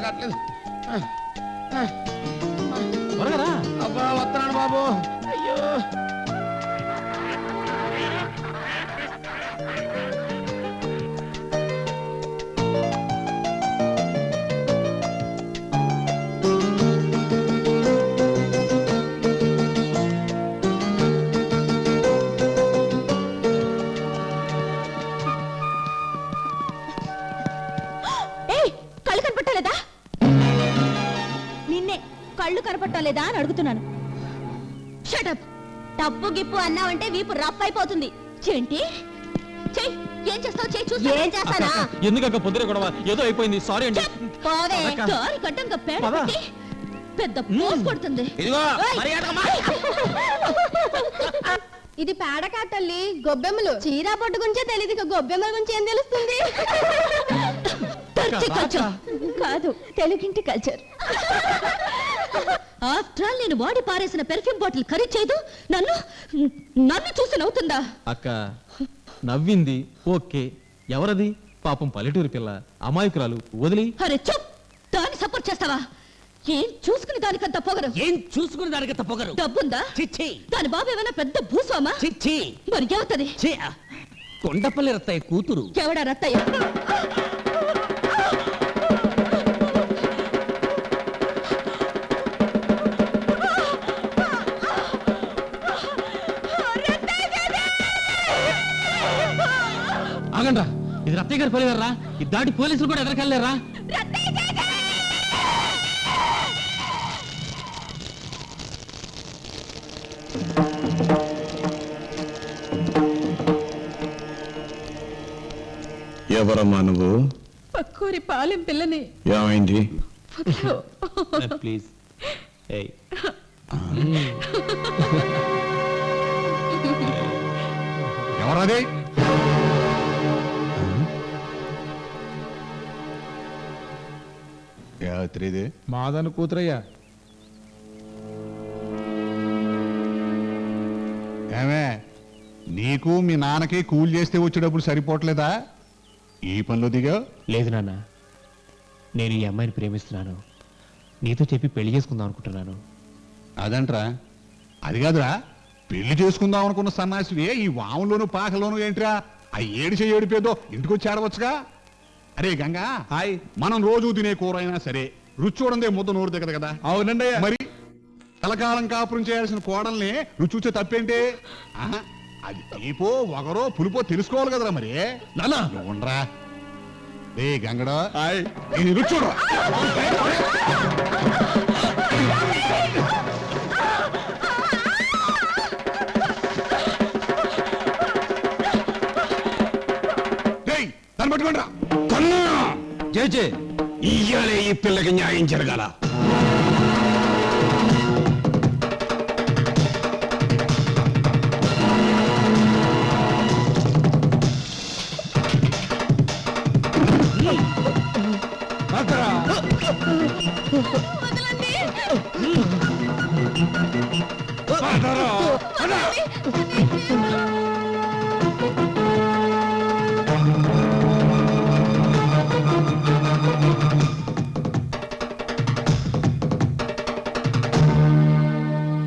కావట్లేదు. అబ్బా వస్తున్నాను బాబు. అయ్యో కళ్ళు కనపట్టలేదా అని అడుగుతున్నాను. షటప్. డబ్బు గిప్పు అన్నావంటే వీపు రఫ్ అయిపోతుంది. ఏంటి చెయ్, ఏం చేస్తావు చెయ్యి, చూసి ఏం చేస్తానా? ఎందుకక్క పొద్దున గొడవ? ఏదో అయిపోయింది, సారీ అండి. పోవే దారి కట్టంగా పేడ పెట్టి పెద్ద పోస్ కొడుతుంది. ఇది పేడ కాటల్లి, గొబ్బెమ్మలు. చీర పట్టు గురించే తెలియదు, ఇక గొబ్బెమ్మల గురించి ఏం తెలుస్తుంది? కాదు, తెలుగింటి కల్చర్. ఆఫ్టర్ ఆల్ నేను వాడి పారేసిన పెర్ఫ్యూమ్ బాటిల్ ఖరీదు చేయదు, నన్ను చూసి నవ్వుతుందా? అక్క నవ్వింది ఓకే, ఎవరది? పాపం పల్లెటూరి పిల్ల, అమాయకురాలు, వదిలి. అరే చూప్, దాన్ని సపోర్ట్ చేస్తావా? ఏం చూసుకుని దానికంత పొగరు? ఏం చూసుకుని దానికంత పొగరు? డబ్బుందా? చిచ్చి. దాని బాబు ఏమైనా పెద్ద భూస్వామా? చిచ్చి. మరి ఎవతది? కొండపల్లి రత్తయ్య కూతురు. ఎవడా రత్తయ్య? ఆగండ్రా, ఇది రత్తయ్య గారు పోలేవర్రా. ఇది దాటి పోలీసులు కూడా ఎదరకెళ్ళారా? ఎవరమ్మా నువ్వు? పక్కూరి పాలెం పిల్లని. ఏమైంది? ప్లీజ్. ఎవరది? యాత్రిది మాదను కూతురయ్యా. ఏమే, నీకు మీ నాన్నకి కూలి చేస్తే వచ్చేటప్పుడు సరిపోవట్లేదా? ఈ పనిలో దిగా? లేదు నాన్న, నేను ఈ అమ్మాయిని ప్రేమిస్తున్నాను, నీతో చెప్పి పెళ్లి చేసుకుందాం అనుకుంటున్నాను. అదంట్రా, అది కాదురా, పెళ్లి చేసుకుందాం అనుకున్న సన్నాసివే ఈ వాములోను పాకలోను ఏంట్రా? ఆ ఏడిపేదో ఇంటికొచ్చి ఆడవచ్చుగా. అరే గంగా, హాయ్. మనం రోజు తినే కూర అయినా సరే రుచి చూడందే ముద్ద నోరు దిగదు కదా. అవునండి. మరి కలకాలం కాపురం చేయాల్సిన కోడల్ని రుచి చూసే తప్పేంటి? అది తీపో వగరో పులుపో తెలుసుకోవాలి కదరా. మరి నానా ఉండరా రే గంగడా, రుచి చూడరా. దాన్ని పట్టుకోండి రా. ఇయ్యాలే ఈ పిల్లకి న్యాయం జరగాల.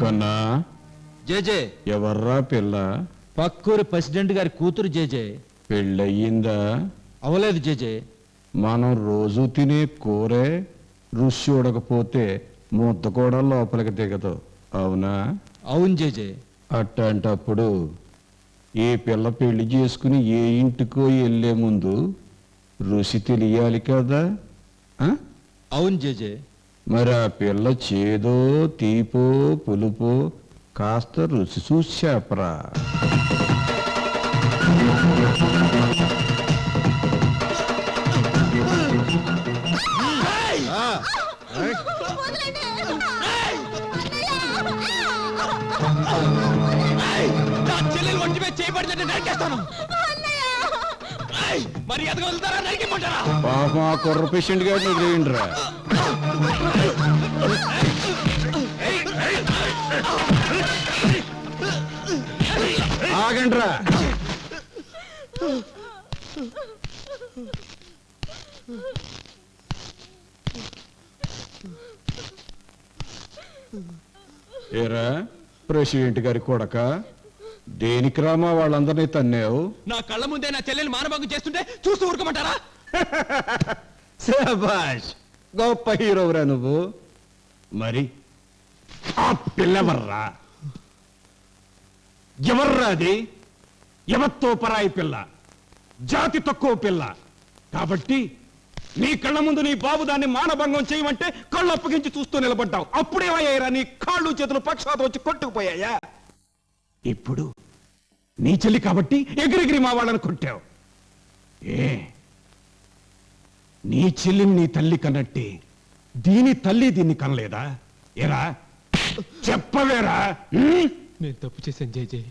కన్నా, జేజే. ఎవర్రా పిల్ల? పక్కూరి ప్రెసిడెంట్ గారి కూతురు జేజే. పెళ్ళయ్యిందా? అవలేదు జేజే. మనం రోజు తినే కూరే రుచి చూడకపోతే ముద్ద కూడా లోపలికి దిగదు, అవునా? అవును జేజే. అట్టంటప్పుడు ఈ పిల్ల పెళ్లి చేసుకుని ఏ ఇంటికో వెళ్ళే ముందు రుచి తెలియాలి కదా. అవును జేజే. మరి ఆ పిల్ల చేదో తీపో పులుపో కాస్త రుచి చూసి చెప్పరా. పాపం ఆ కుర్ర పేషెంట్ గారిని వదిలేయండిరా. ఆగండ్రా. ఏరా ప్రెసిడెంట్ గారి కొడక దేనికి రామా వాళ్ళందరినీ తన్నావు? నా కళ్ళ ముందే నా చెల్లెలు మానభంగం చేస్తుంటే చూస్తూ ఊరుకోమంటారా? శభాష్, గొప్ప హీరోరా నువ్వు. మరి ఆ పిల్లెవర్రా? ఎవర్రా అది? ఎవత్తో పరాయి పిల్ల, జాతి తక్కువ పిల్ల. కాబట్టి నీ కళ్ళ ముందు నీ బాబు దాన్ని మానభంగం చేయమంటే కళ్ళు అప్పగించి చూస్తూ నిలబడ్డావు. అప్పుడేమయ్యారా? నీ కాళ్ళు చేతులు పక్షాతం వచ్చి కొట్టుకుపోయాయా? ఇప్పుడు నీ చెల్లి కాబట్టి ఎగిరెగిరి మా వాళ్ళని కొట్టావు. ఏ నీ చెల్లిని నీ తల్లి కన్నట్టే దీని తల్లి దీన్ని కనలేదా? ఏరా చెప్పవేరా? నేను తప్పు చేశాను జై.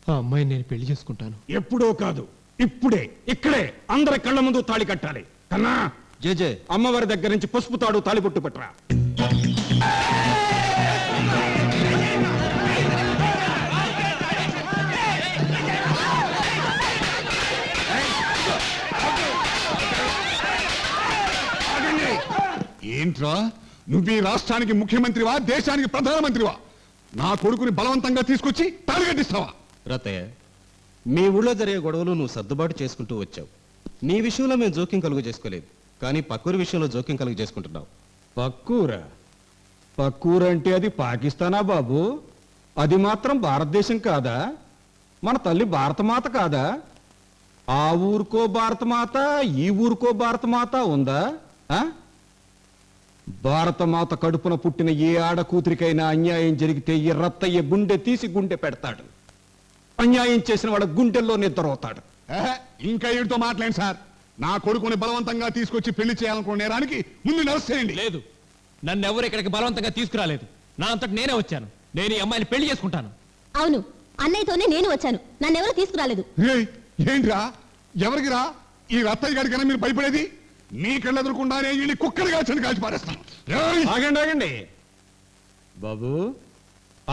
ఆ అమ్మాయిని నేను పెళ్లి చేసుకుంటాను. ఎప్పుడో కాదు, ఇప్పుడే ఇక్కడే అందరి కళ్ళ ముందు తాళి కట్టాలి. కన్నా జై అమ్మవారి దగ్గర నుంచి పసుపు తాడు తాళిబొట్టు పట్టరా. ఏంట్రా నువ్వు ఈ రాష్ట్రానికి ముఖ్యమంత్రివా, దేశానికి ప్రధానమంత్రివా? నా కొడుకుని బలవంతంగా తీసుకొచ్చి తాళిగట్టిస్తావా? రతయ్య, మీ ఊళ్ళో జరిగే గొడవలు నువ్వు సర్దుబాటు చేసుకుంటూ వచ్చావు. నీ విషయంలో మేము జోక్యం కలుగు చేసుకోలేదు, కానీ పక్కూరి విషయంలో జోక్యం కలుగు చేసుకుంటున్నావు. పక్కూరా? పక్కూరు అంటే అది పాకిస్తానా బాబు? అది మాత్రం భారతదేశం కాదా? మన తల్లి భారతమాత కాదా? ఆ ఊరుకో భారతమాత, ఈ ఊరుకో భారతమాత ఉందా? ఆ? భారతమాత కడుపున పుట్టిన ఏ ఆడ కూతురికైనా అన్యాయం జరిగితే ఈ రత్తయ్య గుండె తీసి గుండె పెడతాడు. అన్యాయం చేసిన వాడు గుండెల్లో నిద్రపోతాడు. ఇంకా వీడితో మాట్లాడండి సార్. నా కొడుకుని బలవంతంగా తీసుకొచ్చి పెళ్లి చేయాలనుకున్న నేరానికి ముందు నడుస్తేయండి. లేదు, నన్ను ఎవరు ఇక్కడికి బలవంతంగా తీసుకురాలేదు. నా అంతటి నేనే వచ్చాను. నేను ఈ అమ్మాయిని పెళ్లి చేసుకుంటాను. అవును, అన్నయ్యతోనే నేను వచ్చాను. నన్నెవరు తీసుకురాలేదు. ఏయ్, ఏంట్రా? ఎవరికి రా ఈ రత్తయ్య గారికైనా మీరు భయపడేది? మీ కళ్ళు ఎదురుకుండానే వీళ్ళని కుక్కలుగా చెడు కాల్చి పారేస్తాను. ఏయ్! ఆగండి ఆగండి బాబు,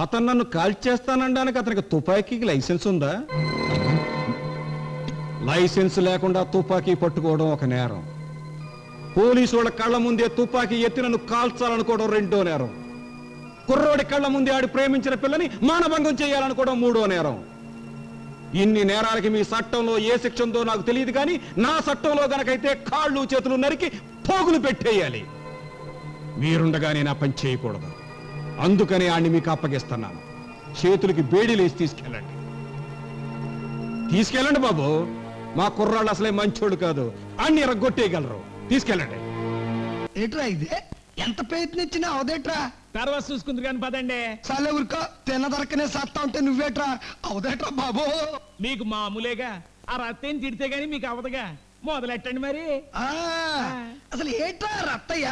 అతను నన్ను కాల్చేస్తానడానికి అతనికి తుపాకీకి లైసెన్స్ ఉందా? లైసెన్స్ లేకుండా తుపాకీ పట్టుకోవడం ఒక నేరం. పోలీసు వాళ్ళ కళ్ళ ముందే తుపాకీ ఎత్తి నన్ను కాల్చాలనుకోవడం రెండో నేరం. కుర్రోడి కళ్ళ ముందే ఆడి ప్రేమించిన పిల్లని మానభంగం చేయాలనుకోవడం మూడో నేరం. ఇన్ని నేరాలకి మీ చట్టంలో ఏ శిక్ష ఉందో నాకు తెలియదు, కానీ నా చట్టంలో గనకైతే కాళ్ళు చేతులు నరికి పోగులు పెట్టేయాలి. మీరుండగానే నా పని చేయకూడదు. అందుకని ఆడిని మీకు అప్పగిస్తున్నాను. చేతులకి బేడీలేసి తీసుకెళ్ళండి. తీసుకెళ్ళండి బాబు. మా కుర్రాళ్ళు అసలే మంచోడు కాదు, అన్ని ఎరగొట్టేయగలరు. తీసుకెళ్ళండి. ఏట్రా ఇదే? ఎంత ప్రయత్నించినా అవదేట్రా? తర్వాత చూసుకుంది కానీ పదండి. చాలే ఊరుకో, తిన్న దొరకనే సత్తా ఉంటే నువ్వేట్రా? అవదేట్రా బాబు. మీకు మామూలేగా. ఆ రత్తేని తిడితే గానీ మీకు అవదుగా. మొదలెట్టండి మరి. ఆ అసలు ఏట్రా రత్తయ్య?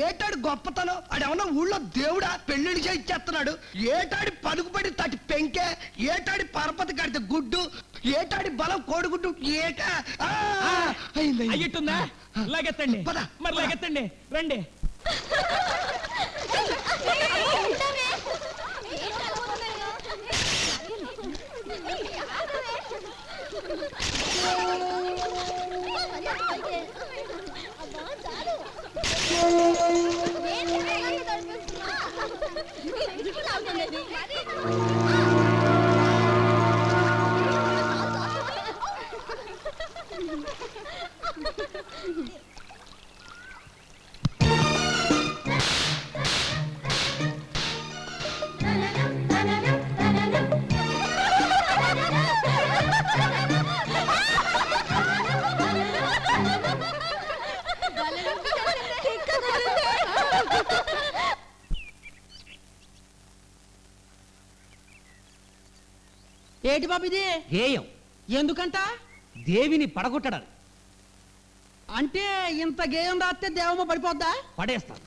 ఏటాడు గొప్పతనం? ఆడేమన్నా ఊళ్ళో దేవుడా? పెళ్లిళ్ళు చేయిచ్చేస్తున్నాడు. ఏటాడి పలుకుబడి తటి పెంకే? ఏటాడి పరపతి కడితే గుడ్డు? ఏటాడి బలం కోడిగుడ్డు? ఏట అయింది. అయ్యట్టుందా? లాగెత్తండి. పద, మరి పద. లాగెత్తండి, రండి. ఏటి బాబు ఇది? గేయం ఎందుకంట? దేవిని పడగొట్టడానికి. అంటే ఇంత గేయం రాస్తే దేవమ్మ పడిపోద్దా? పడేస్తాను.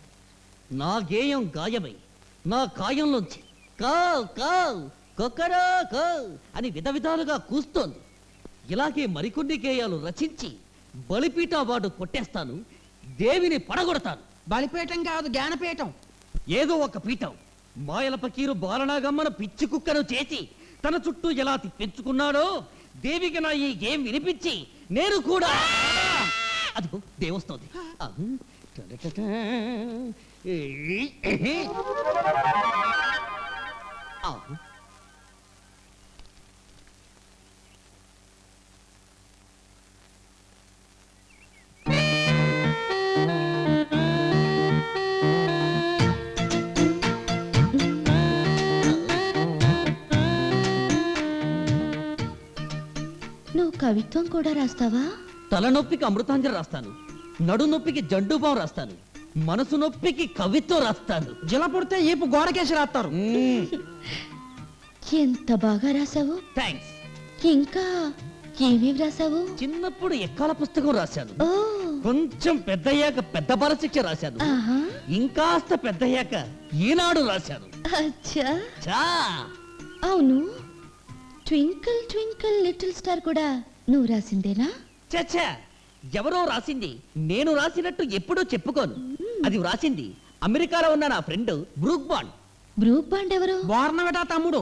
నా గేయం గాయమై నా కాయంలోంచి కావ్ కావ్ కొక్కరో కో అని విధాలుగా కూస్తోంది. ఇలాగే మరికొన్ని గేయాలు రచించి బలిపీఠ అవార్డు కొట్టేస్తాను. దేవిని పడగొడతాను. బలిపీఠం కాదు, జ్ఞానపీఠం. ఏదో ఒక పీఠం. మాయల పకీరు బాలనాగమ్మను పిచ్చి కుక్కను చేసి తన చుట్టూ ఎలా తిప్పించుకున్నాడో దేవికి నా ఈ గేమ్ వినిపించి నేను కూడా అదిగో దేవస్తోంది నువ్వు కవిత్వం కూడా రాస్తావా? తలనొప్పికి అమృతాంజలి రాస్తాను, నడు నొప్పికి జండు బాం రాస్తాను, మనసు నొప్పికి కవిత్వం రాస్తాను. జిల పుడితే ఈపు గోడకేసి రాస్తారు. ఎంత బాగా రాసావు. థ్యాంక్స్. ఇంకా ఏమేమి రాసావు? చిన్నప్పుడు ఎక్కాల పుస్తకం రాశాను, ఓ కొంచెం పెద్దయ్యాక పెద్ద బాలశిక్ష రాశాను, ఆహా ఇంకాస్త పెద్దయ్యాక ఈనాడు రాశాను. అచ్చా చా అవును, ట్వింకిల్ ట్వింకిల్ లిటిల్ స్టార్ కూడా నువ్వు రాసిందేనా? చచ్చా ఎవరో రాసింది నేను రాసినట్టు ఎప్పుడూ చెప్పుకోను. అది రాసింది అమెరికాలో ఉన్న నా friend Brooke Bond. Brooke Bond ఎవరు? బోర్నవేటా తమ్ముడు.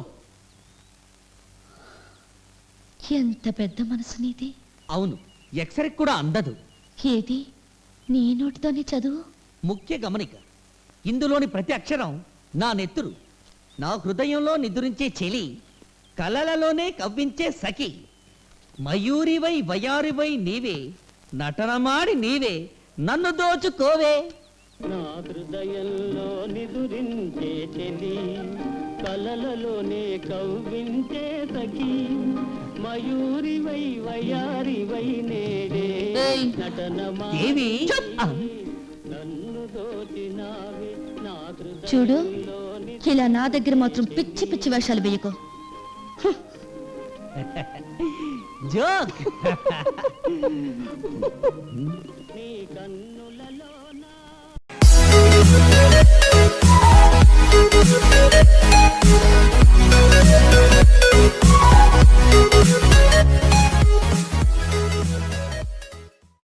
ఎంత పెద్ద మనసు నీది. అవును, ఎక్సరెక్ కూడా అందదు. ఏది నీ నోటితోనే చదువు. ముఖ్య గమనిక, ఇందులోని ప్రతి అక్షరం నా నెత్తురు, నా హృదయంలో నిదురించే చెలి, కలలలోనే కవ్వించే సఖి, మయూరివై వయారివై నీవే, నటనమాడి నీవే నన్ను దోచుకోవే. నా హృదయంలో నిదురించే చెలి, కలలలోనే కవ్వించే సఖి, మయూరివై వయారివై నేడే నటనమాడి దేవి నన్ను దోచినావే. నా చూడు, హృదయంలో ఇలా నా దగ్గర మాత్రం పిచ్చి పిచ్చి వేషాలు వేయకు. జోక్. నీ కన్నులలో నా